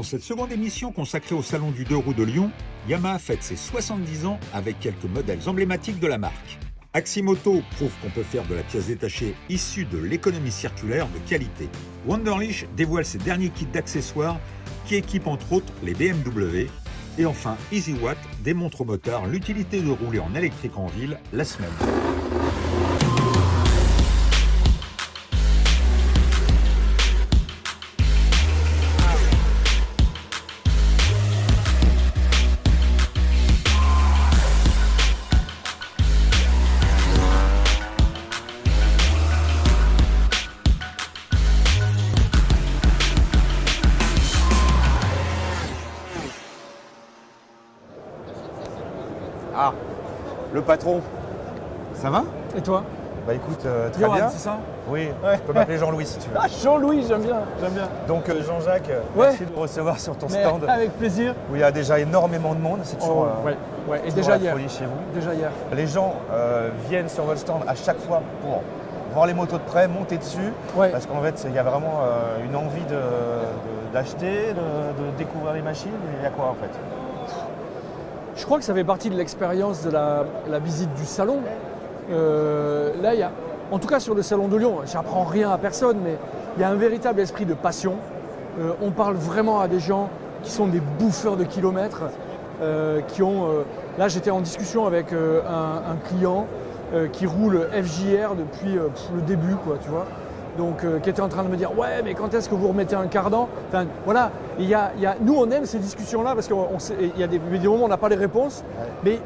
cette seconde émission consacrée au Salon du 2 roues de Lyon, Yamaha fête ses 70 ans avec quelques modèles emblématiques de la marque. Aximoto prouve qu'on peut faire de la pièce détachée issue de l'économie circulaire de qualité. Wunderlich dévoile ses derniers kits d'accessoires qui équipent entre autres les BMW. Et enfin, EasyWatt démontre aux motards l'utilité de rouler en électrique en ville la semaine. Ah, le patron, ça va? Et toi? Bah écoute, très Johan, bien. c'est ça? Oui, tu peux m'appeler Jean-Louis si tu veux. Ah, Jean-Louis, j'aime bien. Donc Jean-Jacques, Ouais. merci de me recevoir sur ton Mais stand avec plaisir. où il y a déjà énormément de monde. C'est toujours, ouais. Et toujours déjà la hier. folie chez vous. Déjà hier. Les gens viennent sur votre stand à chaque fois pour voir les motos de près, monter dessus. Ouais. Parce qu'en fait, il y a vraiment une envie d'acheter, de découvrir les machines. Il y a quoi en fait? Je crois que ça fait partie de l'expérience de la visite du salon. Là, il y a, en tout cas sur le salon de Lyon, j'apprends rien à personne, mais il y a un véritable esprit de passion. On parle vraiment à des gens qui sont des bouffeurs de kilomètres, qui ont. Là, j'étais en discussion avec un client qui roule FJR depuis le début, quoi, tu vois. Donc, qui était en train de me dire, ouais, mais quand est-ce que vous remettez un cardan? Enfin, voilà. Nous, on aime ces discussions-là parce qu'il y a des moments où on n'a pas les réponses, mais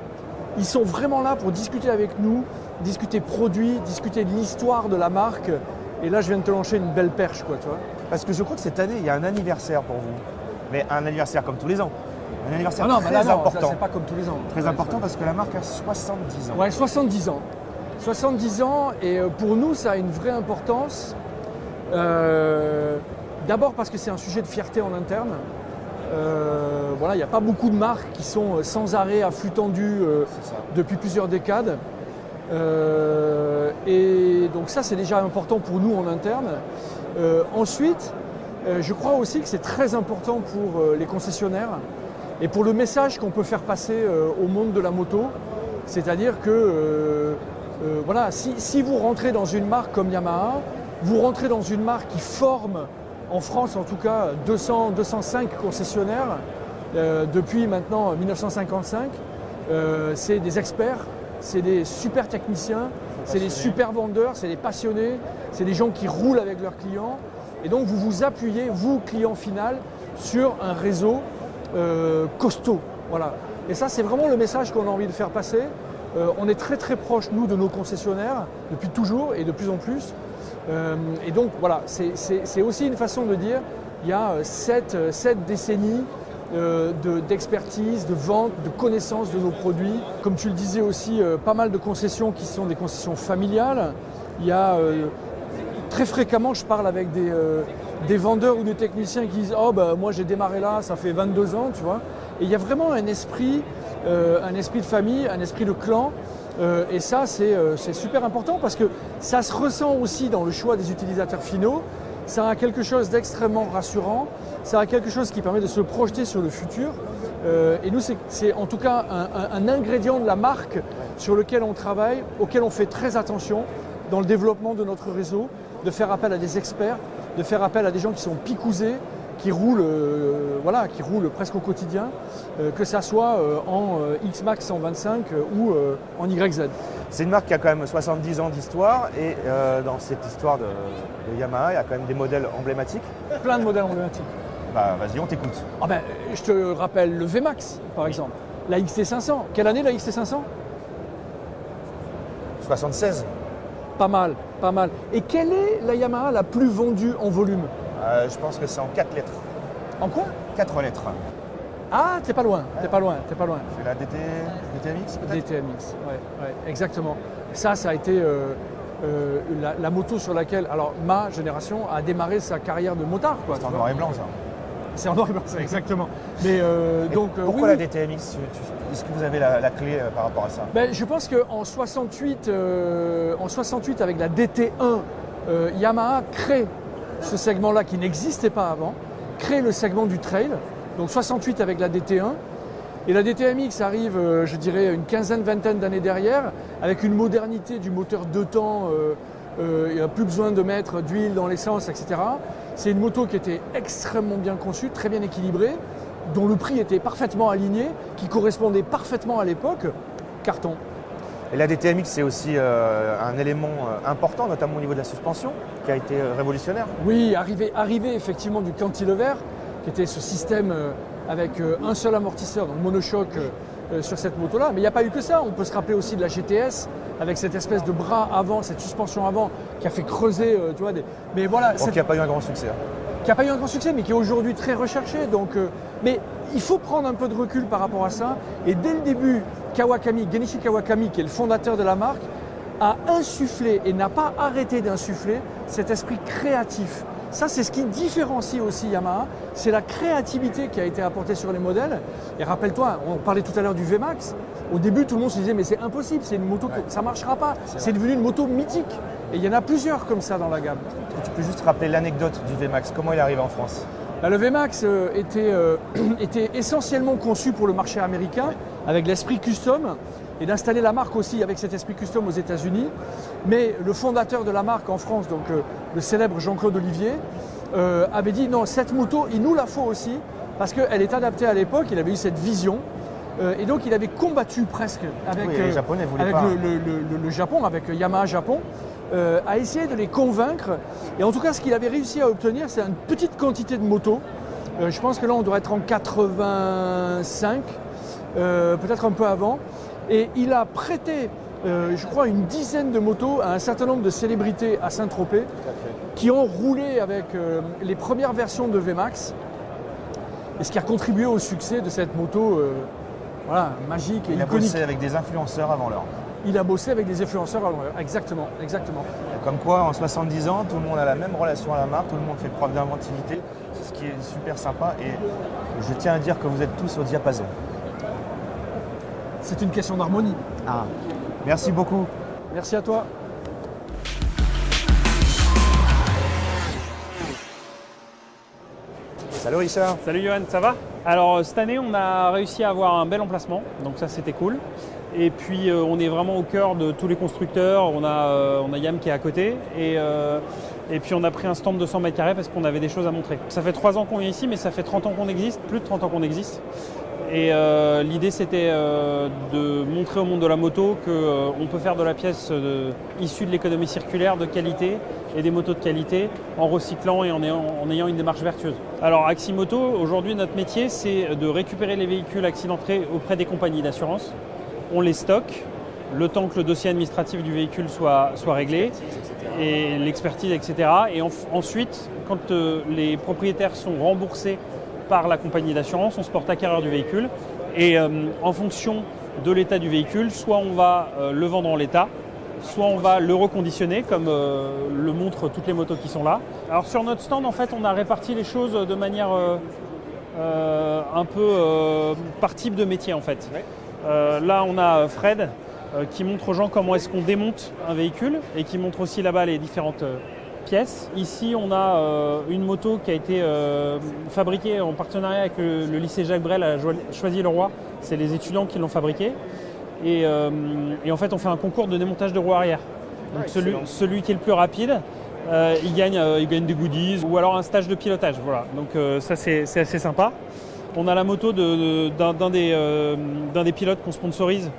ils sont vraiment là pour discuter avec nous, discuter produits, discuter de l'histoire de la marque. Et là, je viens de te lancer une belle perche, quoi, tu vois. Parce que je crois que cette année, il y a un anniversaire pour vous. Mais un anniversaire comme tous les ans. Un anniversaire très important. C'est pas comme tous les ans. Très important parce que la marque a 70 ans. Ouais, 70 ans. 70 ans, et pour nous, ça a une vraie importance. D'abord parce que c'est un sujet de fierté en interne. Voilà, il n'y a pas beaucoup de marques qui sont sans arrêt à flux tendu depuis plusieurs décades. Et donc ça, c'est déjà important pour nous en interne. Ensuite, je crois aussi que c'est très important pour les concessionnaires et pour le message qu'on peut faire passer au monde de la moto. C'est-à-dire que voilà, si vous rentrez dans une marque comme Yamaha, vous rentrez dans une marque qui forme, en France en tout cas, 205 concessionnaires depuis maintenant 1955. C'est des experts, c'est des super techniciens, c'est des super vendeurs, c'est des passionnés, c'est des gens qui roulent avec leurs clients. Et donc vous vous appuyez, vous, client final, sur un réseau costaud. Voilà. Et ça, c'est vraiment le message qu'on a envie de faire passer. On est très très proche, nous, de nos concessionnaires, depuis toujours et de plus en plus. Et donc voilà, c'est aussi une façon de dire, il y a 7 décennies d'expertise, de vente, de connaissance de nos produits. Comme tu le disais aussi, pas mal de concessions qui sont des concessions familiales. Il y a très fréquemment, je parle avec des vendeurs ou des techniciens qui disent « Oh, bah, moi j'ai démarré là, ça fait 22 ans, tu vois ». Et il y a vraiment un esprit de famille, un esprit de clan. Et ça, c'est super important parce que ça se ressent aussi dans le choix des utilisateurs finaux. Ça a quelque chose d'extrêmement rassurant. Ça a quelque chose qui permet de se projeter sur le futur. Et nous, c'est en tout cas un ingrédient de la marque sur lequel on travaille, auquel on fait très attention dans le développement de notre réseau, de faire appel à des experts, de faire appel à des gens qui sont picousés, qui roulent presque au quotidien, que ça soit en X-Max 125 ou en YZ. C'est une marque qui a quand même 70 ans d'histoire et dans cette histoire de Yamaha, il y a quand même des modèles emblématiques. Plein de modèles emblématiques. Bah vas-y, on t'écoute. Ah ben, je te rappelle le VMAX, par exemple. La XT500. Quelle année la XT500? 76. Pas mal, pas mal. Et quelle est la Yamaha la plus vendue en volume? Je pense que c'est en 4 lettres. En quoi? 4 lettres. Ah, t'es pas loin, t'es pas loin. C'est la DTMX peut-être? DTMX, ouais, exactement. Ça a été la moto sur laquelle, alors ma génération a démarré sa carrière de motard, quoi. C'est en noir et blanc ça. C'est en noir et blanc, ça, exactement. Mais donc pourquoi la DTMX? Est-ce que vous avez la clé par rapport à ça? Ben, je pense qu'en 68, avec la DT1, Yamaha crée ce segment-là qui n'existait pas avant. créé le segment du trail, donc 68 avec la DT1. Et la DTMX arrive, je dirais, une quinzaine, vingtaine d'années derrière, avec une modernité du moteur 2 temps, il n'y a plus besoin de mettre d'huile dans l'essence, etc. C'est une moto qui était extrêmement bien conçue, très bien équilibrée, dont le prix était parfaitement aligné, qui correspondait parfaitement à l'époque, carton. Et la DTMX, c'est aussi un élément important, notamment au niveau de la suspension, qui a été révolutionnaire. Oui, arrivé effectivement du cantilever, qui était ce système avec un seul amortisseur, donc monochoc sur cette moto-là. Mais il n'y a pas eu que ça. On peut se rappeler aussi de la GTS, avec cette espèce de bras avant, cette suspension avant, qui a fait creuser, tu vois. Mais voilà. Donc, qui n'a pas eu un grand succès. Qui n'a pas eu un grand succès, mais qui est aujourd'hui très recherché. Donc, mais il faut prendre un peu de recul par rapport à ça. Et dès le début, Genichi Kawakami, qui est le fondateur de la marque, a insufflé et n'a pas arrêté d'insuffler cet esprit créatif. Ça, c'est ce qui différencie aussi Yamaha, c'est la créativité qui a été apportée sur les modèles. Et rappelle-toi, on parlait tout à l'heure du VMAX. Au début, tout le monde se disait, mais c'est impossible, c'est une moto, ça ne marchera pas. C'est devenu une moto mythique. Et il y en a plusieurs comme ça dans la gamme. Tu peux juste rappeler l'anecdote du VMAX, comment il arrive en France? Le VMAX était essentiellement conçu pour le marché américain, avec l'esprit custom, et d'installer la marque aussi avec cet esprit custom aux États-Unis. Mais le fondateur de la marque en France, donc le célèbre Jean-Claude Olivier, avait dit non, cette moto, il nous la faut aussi, parce qu'elle est adaptée à l'époque, il avait eu cette vision. Et donc il avait combattu presque avec, les Japonais avec le Japon, avec Yamaha Japon, à essayer de les convaincre. Et en tout cas, ce qu'il avait réussi à obtenir, c'est une petite quantité de motos. Je pense que là, on doit être en 85, peut-être un peu avant. Et il a prêté, je crois, une dizaine de motos à un certain nombre de célébrités à Saint-Tropez qui ont roulé avec les premières versions de VMAX. Et ce qui a contribué au succès de cette moto voilà, magique et iconique. Il a bossé avec des influenceurs avant l'heure. Il a bossé avec des influenceurs avant l'heure, exactement, exactement. Comme quoi, en 70 ans, tout le monde a la même relation à la marque, tout le monde fait preuve d'inventivité, c'est ce qui est super sympa. Et je tiens à dire que vous êtes tous au diapason. C'est une question d'harmonie. Ah. Merci beaucoup. Merci à toi. Salut Richard. Salut Johan, ça va? Alors cette année on a réussi à avoir un bel emplacement, donc ça c'était cool. Et puis on est vraiment au cœur de tous les constructeurs, on a Yam qui est à côté et puis on a pris un stand de 100 mètres carrés parce qu'on avait des choses à montrer. Ça fait 3 ans qu'on est ici mais ça fait 30 ans qu'on existe, plus de 30 ans qu'on existe. Et l'idée c'était de montrer au monde de la moto qu'on peut faire de la pièce issue de l'économie circulaire de qualité et des motos de qualité en recyclant et en ayant une démarche vertueuse. Alors Aximoto, aujourd'hui notre métier c'est de récupérer les véhicules accidentés auprès des compagnies d'assurance. On les stocke le temps que le dossier administratif du véhicule soit réglé et l'expertise, etc. Et ensuite, quand les propriétaires sont remboursés par la compagnie d'assurance, on se porte acquéreur du véhicule et en fonction de l'état du véhicule, soit on va le vendre en l'état, soit on va le reconditionner comme le montrent toutes les motos qui sont là. Alors sur notre stand, en fait, on a réparti les choses de manière un peu par type de métier en fait. Là, on a Fred qui montre aux gens comment est-ce qu'on démonte un véhicule et qui montre aussi là-bas les différentes pièces. Ici, on a une moto qui a été fabriquée en partenariat avec le lycée Jacques Brel à Choisy-le-Roi. C'est les étudiants qui l'ont fabriquée. Et en fait, on fait un concours de démontage de roues arrière. Donc celui qui est le plus rapide, il gagne des goodies ou alors un stage de pilotage. Voilà. Donc ça, c'est assez sympa. On a la moto d'un des pilotes qu'on sponsorise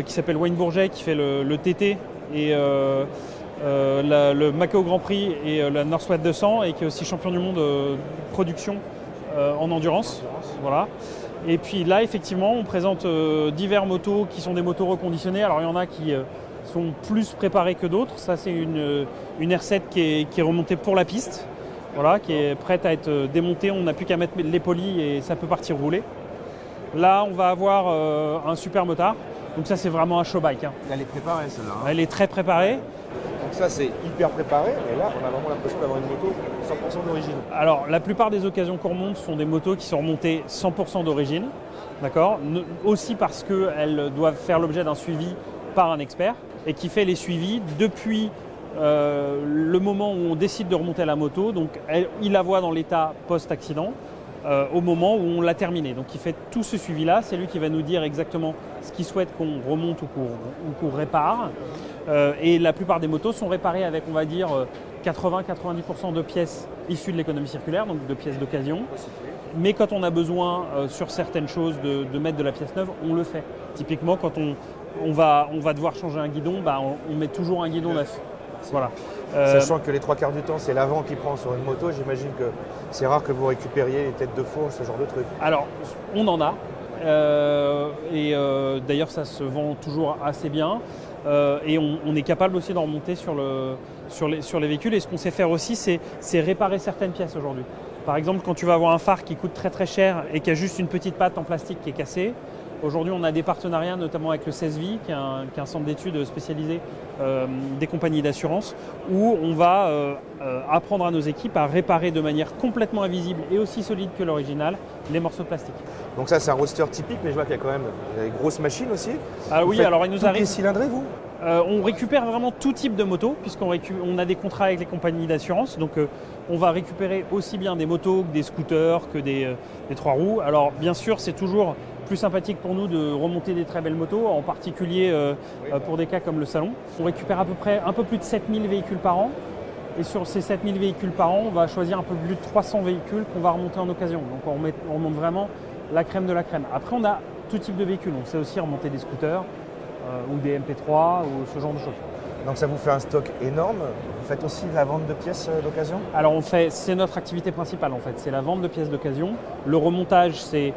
qui s'appelle Wayne Bourget, qui fait le TT et le Macao Grand Prix et la Northwest 200 et qui est aussi champion du monde de production en endurance. Voilà. Et puis là, effectivement, on présente divers motos qui sont des motos reconditionnées. Alors il y en a qui sont plus préparées que d'autres. Ça, c'est une R7 qui est remontée pour la piste. Voilà, qui est prête à être démontée, on n'a plus qu'à mettre les polis et ça peut partir rouler. Là, on va avoir un super motard, donc ça c'est vraiment un show bike. Hein. Elle est préparée celle-là. Elle est très préparée. Donc ça c'est hyper préparé, et là on a vraiment l'impression d'avoir une moto 100% d'origine. Alors la plupart des occasions qu'on remonte sont des motos qui sont remontées 100% d'origine, d'accord ? Aussi parce qu'elles doivent faire l'objet d'un suivi par un expert et qui fait les suivis depuis le moment où on décide de remonter la moto, donc il la voit dans l'état post-accident, au moment où on l'a terminée. Donc il fait tout ce suivi-là, c'est lui qui va nous dire exactement ce qu'il souhaite qu'on remonte ou qu'on répare. Et la plupart des motos sont réparées avec, on va dire, 80-90% de pièces issues de l'économie circulaire, donc de pièces d'occasion. Mais quand on a besoin sur certaines choses de mettre de la pièce neuve, on le fait. Typiquement, quand on va devoir changer un guidon, on met toujours un guidon neuf. Voilà. Sachant que les 3/4 du temps, c'est l'avant qui prend sur une moto, j'imagine que c'est rare que vous récupériez les têtes de fourche, ce genre de truc. Alors, on en a. D'ailleurs, ça se vend toujours assez bien. Et on est capable aussi d'en remonter sur les véhicules. Et ce qu'on sait faire aussi, c'est réparer certaines pièces aujourd'hui. Par exemple, quand tu vas avoir un phare qui coûte très très cher et qui a juste une petite patte en plastique qui est cassée, aujourd'hui on a des partenariats notamment avec le CESVI, qui est un centre d'études spécialisé des compagnies d'assurance, où on va apprendre à nos équipes à réparer de manière complètement invisible et aussi solide que l'original les morceaux de plastique. Donc ça, c'est un roadster typique, mais je vois qu'il y a quand même des grosses machines aussi. Ah oui, alors il nous arrive. Les cylindrés, vous On récupère vraiment tout type de motos, puisqu'on a des contrats avec les compagnies d'assurance. Donc on va récupérer aussi bien des motos que des scooters, que des 3 roues. Alors bien sûr, c'est toujours plus sympathique pour nous de remonter des très belles motos, en particulier pour des cas comme le salon. On récupère à peu près un peu plus de 7000 véhicules par an. Et sur ces 7000 véhicules par an, on va choisir un peu plus de 300 véhicules qu'on va remonter en occasion. Donc on remonte vraiment la crème de la crème. Après, on a tout type de véhicules. On sait aussi remonter des scooters ou des MP3 ou ce genre de choses. Donc ça vous fait un stock énorme. Vous faites aussi de la vente de pièces d'occasion? Alors c'est notre activité principale en fait, c'est la vente de pièces d'occasion. Le remontage, c'est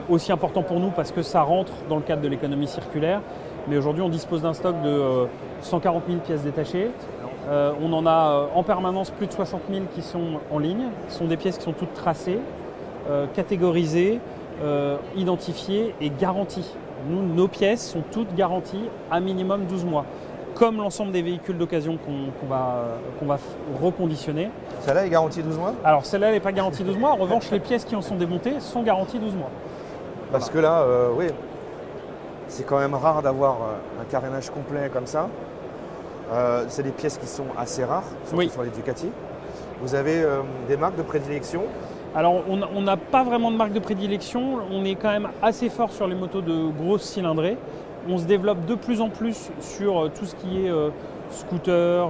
aussi important pour nous parce que ça rentre dans le cadre de l'économie circulaire. Mais aujourd'hui, on dispose d'un stock de 140 000 pièces détachées. On en a en permanence plus de 60 000 qui sont en ligne. Ce sont des pièces qui sont toutes tracées, catégorisées, identifiées et garanties. Nos pièces sont toutes garanties à minimum 12 mois. Comme l'ensemble des véhicules d'occasion qu'on va reconditionner. Celle-là est garantie 12 mois? Alors celle-là, elle n'est pas garantie 12 mois. En revanche, les pièces qui en sont démontées sont garanties 12 mois. Parce que là, oui, c'est quand même rare d'avoir un carénage complet comme ça. C'est des pièces qui sont assez rares, surtout sur les Ducati. Vous avez des marques de prédilection? Alors on n'a pas vraiment de marque de prédilection. On est quand même assez fort sur les motos de grosses cylindrées. On se développe de plus en plus sur tout ce qui est scooter.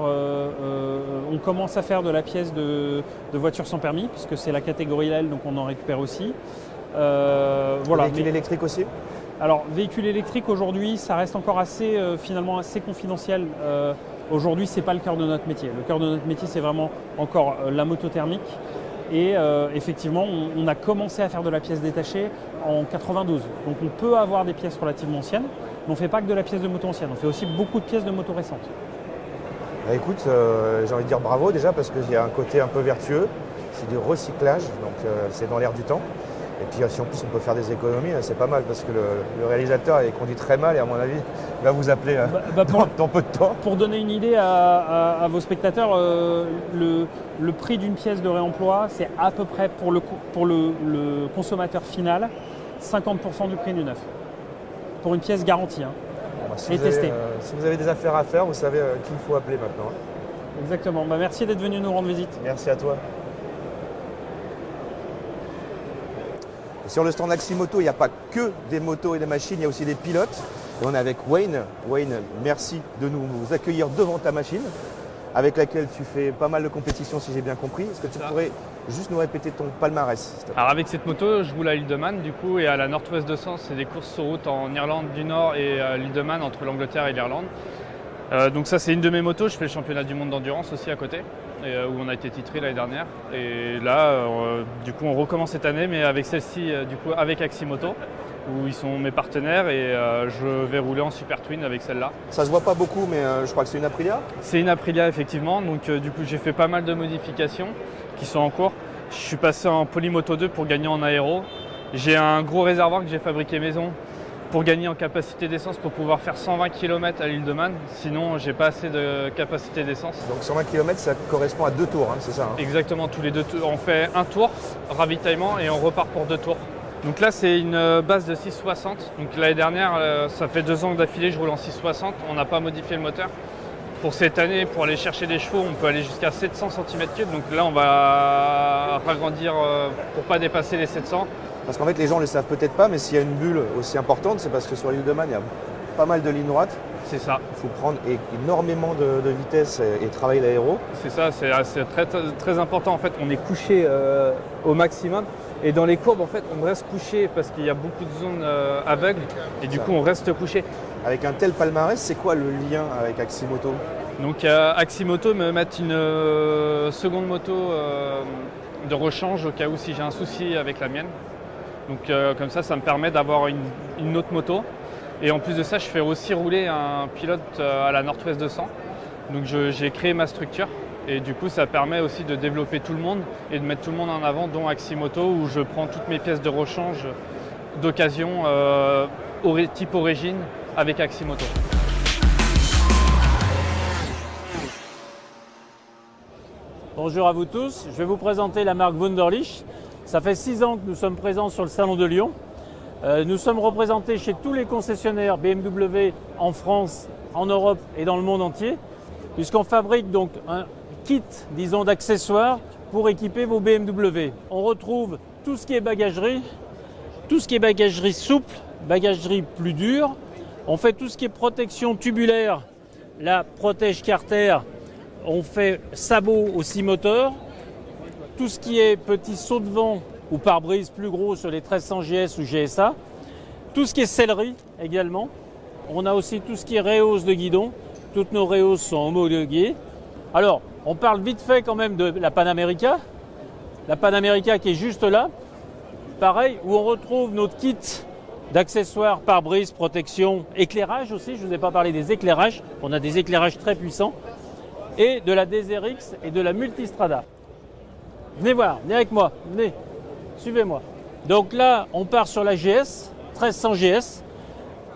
On commence à faire de la pièce de voiture sans permis, puisque c'est la catégorie L, donc on en récupère aussi. Voilà. Véhicule électrique aussi? Alors, véhicule électrique aujourd'hui, ça reste encore finalement assez confidentiel. Aujourd'hui, ce n'est pas le cœur de notre métier. Le cœur de notre métier, c'est vraiment encore la moto thermique. Et effectivement, on a commencé à faire de la pièce détachée en 92. Donc on peut avoir des pièces relativement anciennes, mais on ne fait pas que de la pièce de moto ancienne. On fait aussi beaucoup de pièces de moto récentes. Bah écoute, j'ai envie de dire bravo déjà parce qu'il y a un côté un peu vertueux. C'est du recyclage, donc c'est dans l'air du temps. Et puis si en plus on peut faire des économies, c'est pas mal parce que le réalisateur il conduit très mal et à mon avis il va vous appeler dans peu de temps. Pour donner une idée à vos spectateurs, le prix d'une pièce de réemploi, c'est à peu près pour le consommateur final 50% du prix du neuf. Pour une pièce garantie et testée. Si vous avez des affaires à faire, vous savez qui il faut appeler maintenant. Exactement. Merci d'être venu nous rendre visite. Merci à toi. Sur le stand Aximoto, il n'y a pas que des motos et des machines, il y a aussi des pilotes. Et on est avec Wayne. Wayne, merci de nous accueillir devant ta machine, avec laquelle tu fais pas mal de compétitions si j'ai bien compris. Est-ce que tu pourrais juste nous répéter ton palmarès? Alors avec cette moto, je roule à l'île de Man du coup et à la Northwest 200, c'est des courses sur route en Irlande du Nord et à l'île de Man entre l'Angleterre et l'Irlande. Donc ça c'est une de mes motos, je fais le championnat du monde d'endurance aussi à côté, où on a été titré l'année dernière. Et là, du coup on recommence cette année, mais avec celle-ci, du coup avec Aximoto, où ils sont mes partenaires et je vais rouler en Super Twin avec celle-là. Ça se voit pas beaucoup, mais je crois que c'est une Aprilia? C'est une Aprilia effectivement, donc du coup j'ai fait pas mal de modifications qui sont en cours. Je suis passé en Polymoto 2 pour gagner en aéro. J'ai un gros réservoir que j'ai fabriqué maison pour gagner en capacité d'essence pour pouvoir faire 120 km à l'île de Man. Sinon, j'ai pas assez de capacité d'essence. Donc 120 km, ça correspond à 2 tours, c'est ça? Exactement, tous les 2 tours. On fait un tour, ravitaillement, et on repart pour 2 tours. Donc là, c'est une base de 660. Donc l'année dernière, ça fait 2 ans d'affilée, je roule en 660. On n'a pas modifié le moteur. Pour cette année, pour aller chercher des chevaux, on peut aller jusqu'à 700 cm3. Donc là, on va agrandir pour ne pas dépasser les 700. Parce qu'en fait, les gens ne le savent peut-être pas, mais s'il y a une bulle aussi importante, c'est parce que sur l'île de Man, il y a pas mal de lignes droites. C'est ça. Il faut prendre énormément de vitesse et travailler l'aéro. C'est ça, c'est très, très important. En fait, on est couché au maximum. Et dans les courbes, en fait, on reste couché parce qu'il y a beaucoup de zones aveugles. Et du coup, on reste couché. Avec un tel palmarès, c'est quoi le lien avec Aximoto? Donc, Aximoto me met une seconde moto de rechange au cas où si j'ai un souci avec la mienne. Donc, comme ça me permet d'avoir une autre moto. Et en plus de ça, je fais aussi rouler un pilote à la Northwest 200. Donc, j'ai créé ma structure. Et du coup, ça permet aussi de développer tout le monde et de mettre tout le monde en avant, dont Aximoto, où je prends toutes mes pièces de rechange d'occasion type origine avec Aximoto. Bonjour à vous tous, je vais vous présenter la marque Wunderlich. Ça fait 6 ans que nous sommes présents sur le Salon de Lyon. Nous sommes représentés chez tous les concessionnaires BMW en France, en Europe et dans le monde entier, puisqu'on fabrique donc un kit, disons, d'accessoires pour équiper vos BMW. On retrouve tout ce qui est bagagerie, souple, bagagerie plus dure. On fait tout ce qui est protection tubulaire, la protège carter. On fait sabot aussi moteur. Tout ce qui est petit saut de vent ou pare-brise plus gros sur les 1300 GS ou GSA. Tout ce qui est sellerie également. On a aussi tout ce qui est réhausse de guidon. Toutes nos réhausses sont homologuées. Alors, on parle vite fait quand même de la Panamérica. La Panamérica qui est juste là. Pareil, où on retrouve notre kit d'accessoires, pare-brise, protection, éclairage aussi. Je ne vous ai pas parlé des éclairages. On a des éclairages très puissants. Et de la DZRX et de la Multistrada. Venez voir, venez avec moi, venez, suivez-moi. Donc là, on part sur la GS, 1300 GS.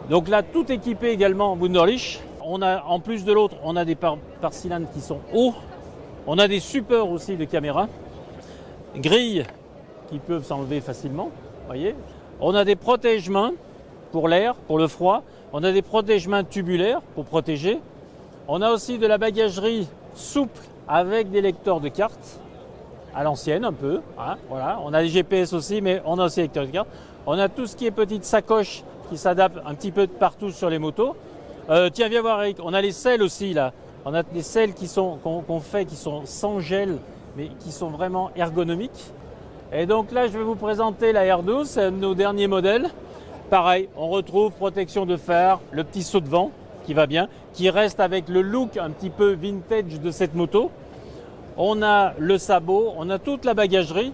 Donc là, tout équipé également Wunderlich. On a, en plus de l'autre, on a des pare-cylindres qui sont hauts. On a des supports aussi de caméra. Grilles qui peuvent s'enlever facilement, voyez. On a des protège-mains pour l'air, pour le froid. On a des protège-mains tubulaires pour protéger. On a aussi de la bagagerie souple avec des lecteurs de cartes, à l'ancienne un peu. Hein, voilà. On a les GPS aussi, mais on a aussi des lecteurs de cartes. On a tout ce qui est petite sacoche qui s'adapte un petit peu partout sur les motos. Tiens, viens voir Eric, on a les selles aussi là. On a des selles qu'on fait qui sont sans gel, mais qui sont vraiment ergonomiques. Et donc là, je vais vous présenter la R12, c'est un de nos derniers modèles. Pareil, on retrouve protection de phare, le petit saut de vent qui va bien, qui reste avec le look un petit peu vintage de cette moto. On a le sabot, on a toute la bagagerie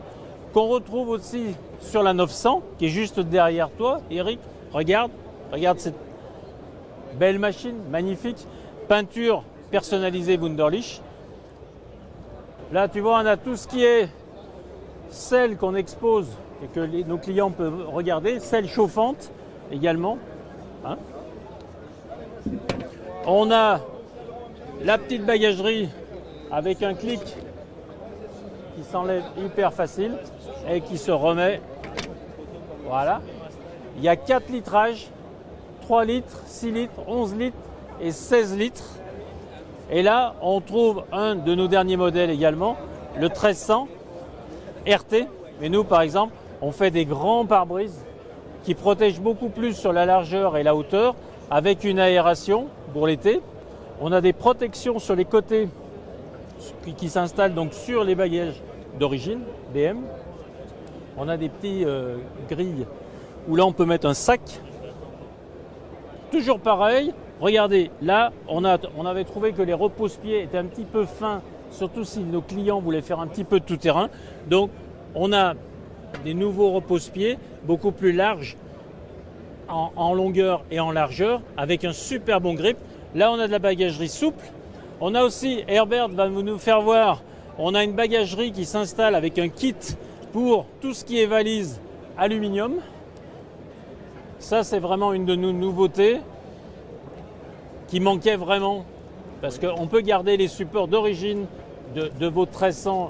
qu'on retrouve aussi sur la 900 qui est juste derrière toi. Eric, regarde cette belle machine, magnifique. Peinture personnalisée Wunderlich. Là, tu vois, on a tout ce qui est selle qu'on expose et que nos clients peuvent regarder, selle chauffante également. Hein. On a la petite bagagerie avec un clic qui s'enlève hyper facile et qui se remet. Voilà. Il y a 4 litrages, 3 litres, 6 litres, 11 litres et 16 litres. Et là, on trouve un de nos derniers modèles également, le 1300 RT. Mais nous, par exemple, on fait des grands pare-brises qui protègent beaucoup plus sur la largeur et la hauteur avec une aération pour l'été. On a des protections sur les côtés qui s'installent donc sur les bagages d'origine, BM. On a des petits grilles où là on peut mettre un sac. Toujours pareil, regardez, là on avait trouvé que les repose-pieds étaient un petit peu fins, surtout si nos clients voulaient faire un petit peu de tout-terrain. Donc on a des nouveaux repose-pieds beaucoup plus larges en longueur et en largeur avec un super bon grip. Là on a de la bagagerie souple. On a aussi, Herbert va nous faire voir, on a une bagagerie qui s'installe avec un kit pour tout ce qui est valise aluminium. Ça c'est vraiment une de nos nouveautés qui manquait vraiment parce qu'on peut garder les supports d'origine de vos 1300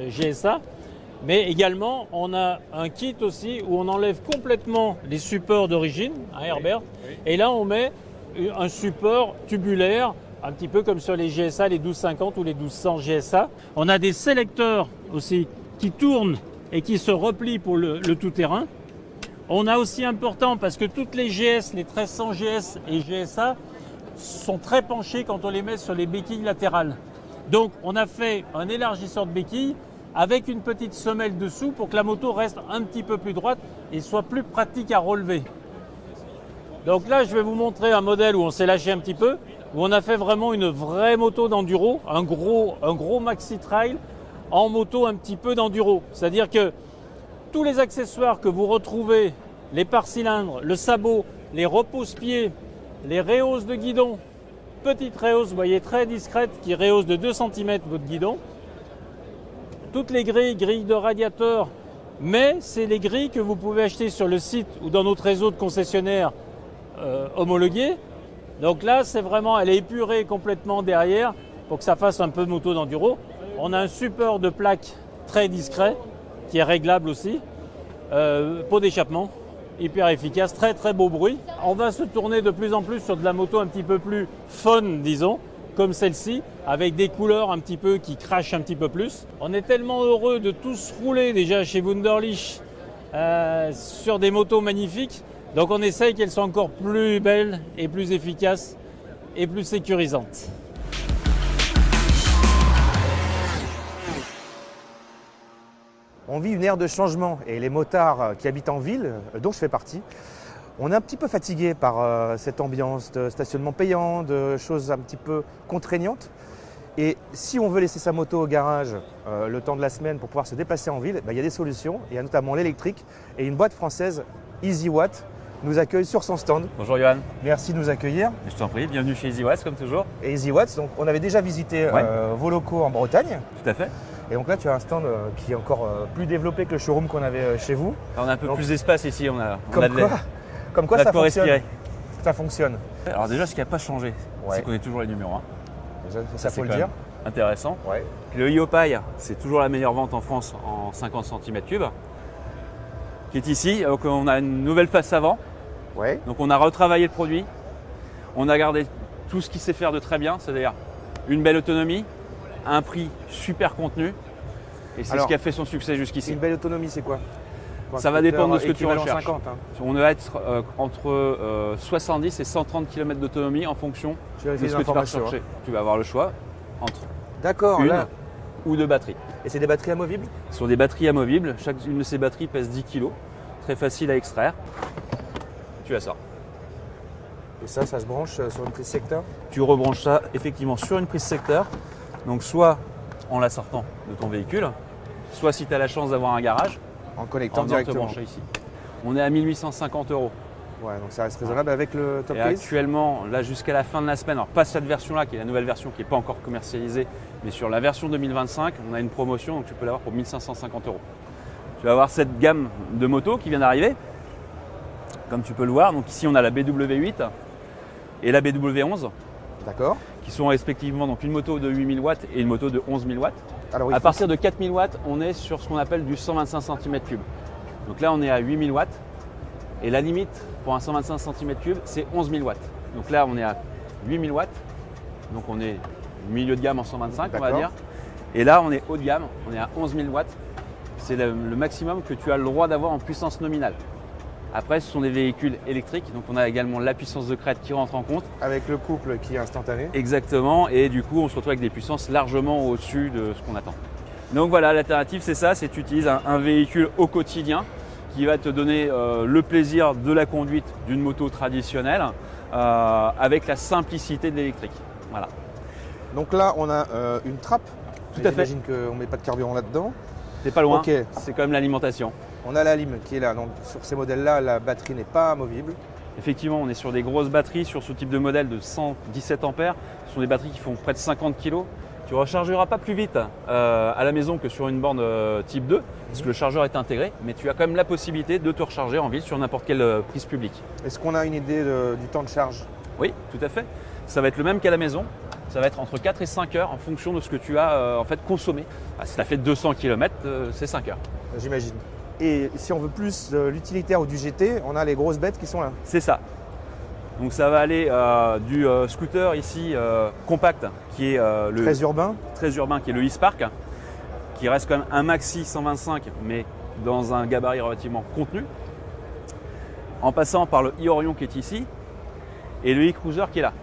GSA. Mais également, on a un kit aussi où on enlève complètement les supports d'origine, hein, Herbert. Et là, on met un support tubulaire un petit peu comme sur les GSA, les 1250 ou les 1200 GSA. On a des sélecteurs aussi qui tournent et qui se replient pour le tout-terrain. On a aussi important parce que toutes les GS, les 1300 GS et GSA sont très penchées quand on les met sur les béquilles latérales. Donc on a fait un élargisseur de béquilles avec une petite semelle dessous pour que la moto reste un petit peu plus droite et soit plus pratique à relever. Donc là, je vais vous montrer un modèle où on s'est lâché un petit peu, où on a fait vraiment une vraie moto d'enduro, un gros maxi trail en moto un petit peu d'enduro. C'est-à-dire que tous les accessoires que vous retrouvez, les pare-cylindres, le sabot, les repose-pieds, les rehausses de guidon, petite rehausse, vous voyez, très discrète, qui rehausse de 2 cm votre guidon, toutes les grilles de radiateur, mais c'est les grilles que vous pouvez acheter sur le site ou dans notre réseau de concessionnaires homologués. Donc là, c'est vraiment, elle est épurée complètement derrière pour que ça fasse un peu moto d'enduro. On a un support de plaque très discret qui est réglable aussi. Pot d'échappement, hyper efficace, très beau bruit. On va se tourner de plus en plus sur de la moto un petit peu plus fun, disons, comme celle-ci, avec des couleurs un petit peu qui crachent un petit peu plus. On est tellement heureux de tous rouler déjà chez Wunderlich sur des motos magnifiques. Donc on essaye qu'elles soient encore plus belles et plus efficaces et plus sécurisantes. On vit une ère de changement et les motards qui habitent en ville, dont je fais partie, on est un petit peu fatigué par cette ambiance de stationnement payant, de choses un petit peu contraignantes. Et si on veut laisser sa moto au garage le temps de la semaine pour pouvoir se déplacer en ville, il y a des solutions. Il y a notamment l'électrique et une boîte française, EasyWatt, nous accueille sur son stand. Bonjour Johan. Merci de nous accueillir. Je t'en prie, bienvenue chez EasyWatt comme toujours. Et EasyWatt, donc on avait déjà visité vos locaux en Bretagne. Tout à fait. Et donc là, tu as un stand qui est encore plus développé que le showroom qu'on avait chez vous. Alors, on a un peu plus d'espace ici, on a Comme quoi on a ça de quoi fonctionne. respirer. Ça fonctionne. Alors déjà, ce qui n'a pas changé, Ouais. c'est qu'on est toujours les numéros 1. Déjà, ça faut c'est le quand dire. même intéressant. Ouais. Le Yopai, c'est toujours la meilleure vente en France en 50 cm3, qui est ici. Donc on a une nouvelle face avant. Ouais. Donc on a retravaillé le produit. On a gardé tout ce qu'il sait faire de très bien, c'est-à-dire une belle autonomie, un prix super contenu. Et c'est ce qui a fait son succès jusqu'ici. Une belle autonomie, c'est quoi? Ça va dépendre de ce que tu recherches. 50, hein. On va être entre 70 et 130 km d'autonomie en fonction Je vérifie de les ce que tu vas informations, rechercher. Tu vas avoir le choix entre D'accord, une là. ou deux batteries. Et c'est des batteries amovibles? Ce sont des batteries amovibles. Chacune de ces batteries pèse 10 kg. Très facile à extraire. Tu la sors. Et ça se branche sur une prise secteur? Tu rebranches ça effectivement sur une prise secteur. Donc soit en la sortant de ton véhicule, soit si tu as la chance d'avoir un garage, En connectant en venant te directement. brancher ici. On est à 1850 €. Ouais, donc ça reste raisonnable avec le top Et case. actuellement, là jusqu'à la fin de la semaine, alors pas cette version-là qui est la nouvelle version qui n'est pas encore commercialisée, mais sur la version 2025, on a une promotion, donc tu peux l'avoir pour 1550 €. Tu vas avoir cette gamme de motos qui vient d'arriver, comme tu peux le voir. Donc ici on a la BW8 et la BW11, D'accord. qui sont respectivement donc une moto de 8000 watts et une moto de 11 000 watts. Alors, À partir de 4000 watts, on est sur ce qu'on appelle du 125 cm3. Donc là, on est à 8000 watts. Et la limite pour un 125 cm3, c'est 11 000 watts. Donc là, on est à 8000 watts. Donc on est milieu de gamme en 125, on va D'accord. dire. Et là, on est haut de gamme. On est à 11 000 watts. C'est le maximum que tu as le droit d'avoir en puissance nominale. Après, ce sont des véhicules électriques. Donc on a également la puissance de crête qui rentre en compte. avec le couple qui est instantané. Exactement, et du coup on se retrouve avec des puissances largement au-dessus de ce qu'on attend. Donc voilà, l'alternative c'est ça, c'est que tu utilises un véhicule au quotidien qui va te donner le plaisir de la conduite d'une moto traditionnelle avec la simplicité de l'électrique. Voilà. Donc là, on a une trappe. Tout à fait. J'imagine qu'on ne met pas de carburant là-dedans. C'est pas loin, Ok. c'est quand même l'alimentation. On a la lime qui est là. Donc sur ces modèles-là, la batterie n'est pas amovible. Effectivement, on est sur des grosses batteries, sur ce type de modèle de 117 ampères. Ce sont des batteries qui font près de 50 kg. Tu ne rechargeras pas plus vite à la maison que sur une borne type 2, parce que le chargeur est intégré, mais tu as quand même la possibilité de te recharger en ville sur n'importe quelle prise publique. Est-ce qu'on a une idée du temps de charge? Oui, tout à fait. Ça va être le même qu'à la maison. Ça va être entre 4 et 5 heures en fonction de ce que tu as en fait consommé. Si tu as fait 200 km, c'est 5 heures. J'imagine. Et si on veut plus de l'utilitaire ou du GT, on a les grosses bêtes qui sont là. C'est ça. Donc ça va aller du scooter ici compact, qui est le Très urbain. qui est le e-Spark, qui reste quand même un maxi 125, mais dans un gabarit relativement contenu, en passant par le e-Orion qui est ici, et le e-Cruiser qui est là,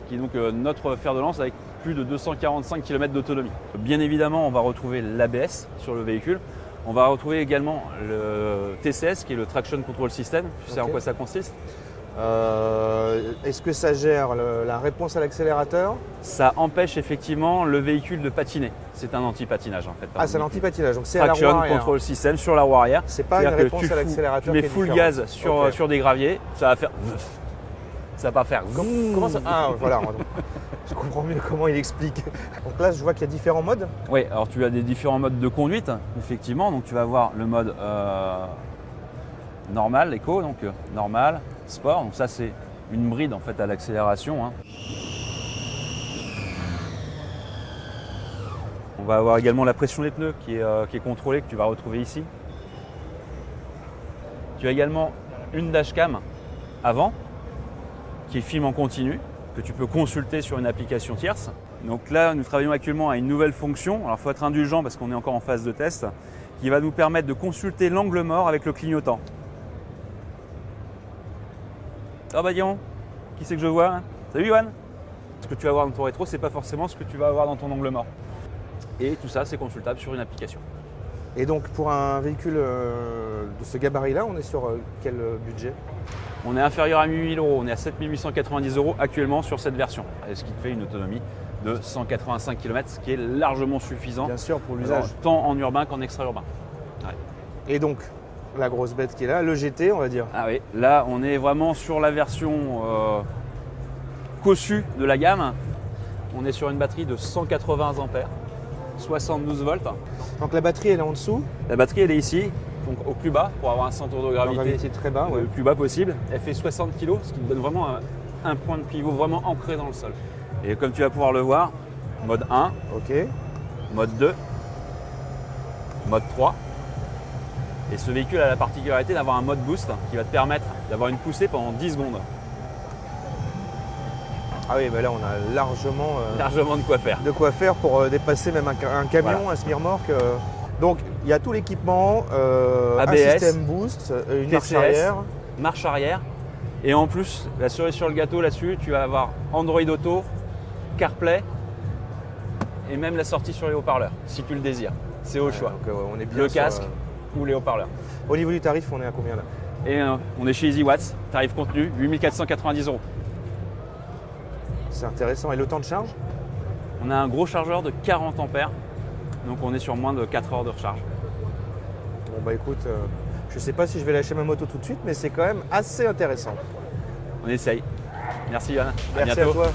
qui est donc notre fer de lance avec plus de 245 km d'autonomie. Bien évidemment, on va retrouver l'ABS sur le véhicule. On va retrouver également le TCS, qui est le Traction Control System. Tu sais en quoi ça consiste? Est-ce que ça gère la réponse à l'accélérateur? Ça empêche effectivement le véhicule de patiner. C'est un anti-patinage en fait. Ah, c'est l'anti-patinage, donc c'est à la roue Traction arrière. Control System sur la roue arrière. C'est pas une C'est-à-dire que réponse à l'accélérateur. Tu mets qui est full différente. gaz sur, Ok. sur des graviers, ça va faire. Ça va pas faire. Comment ça? Ah, voilà. Je comprends mieux comment il explique. Donc là, je vois qu'il y a différents modes. Oui, alors tu as des différents modes de conduite, effectivement. Donc tu vas avoir le mode normal, éco, donc normal, sport. Donc ça c'est une bride en fait à l'accélération. On va avoir également la pression des pneus qui est contrôlée, que tu vas retrouver ici. Tu as également une dashcam avant qui filme en continu, que tu peux consulter sur une application tierce. Donc là, nous travaillons actuellement à une nouvelle fonction. Alors il faut être indulgent parce qu'on est encore en phase de test, qui va nous permettre de consulter l'angle mort avec le clignotant. Ah bah dis donc, qui c'est que je vois hein? Salut Yohan. Ce que tu vas voir dans ton rétro, c'est pas forcément ce que tu vas avoir dans ton angle mort. Et tout ça, c'est consultable sur une application. Et donc, pour un véhicule de ce gabarit-là, on est sur quel budget? On est inférieur à 8 000 €, on est à 7 890 € actuellement sur cette version, ce qui te fait une autonomie de 185 km, ce qui est largement suffisant, Bien sûr, pour l'usage. tant en urbain qu'en extra-urbain. Et donc, la grosse bête qui est là, le GT, on va dire. Ah oui, là on est vraiment sur la version cossue de la gamme. On est sur une batterie de 180 ampères, 72 volts. Donc la batterie, elle est en dessous. La batterie elle est ici, donc au plus bas, pour avoir un centre de La gravité gravité très bas, ouais. le plus bas possible. Elle fait 60 kg, ce qui me donne vraiment un point de pivot vraiment ancré dans le sol. Et comme tu vas pouvoir le voir, mode 1, Ok. mode 2, mode 3. Et ce véhicule a la particularité d'avoir un mode boost qui va te permettre d'avoir une poussée pendant 10 secondes. Ah oui, bah là, on a largement Largement de quoi faire. pour dépasser même un camion, Voilà. un semi-remorque. Donc, il y a tout l'équipement, un ABS, système boost, une marche TCS, arrière. marche arrière. Et en plus, la cerise sur le gâteau là-dessus, tu vas avoir Android Auto, CarPlay et même la sortie sur les haut-parleurs, si tu le désires. C'est au choix. Donc, on est bien Le sur, casque ou les haut-parleurs. Au niveau du tarif, on est à combien là? Et on est chez Easy Watts, tarif contenu, 8 490 €. C'est intéressant. Et le temps de charge? On a un gros chargeur de 40 ampères, donc on est sur moins de 4 heures de recharge. Bon bah écoute, je sais pas si je vais lâcher ma moto tout de suite, mais c'est quand même assez intéressant. On essaye. Merci Yann. À Merci bientôt. à toi.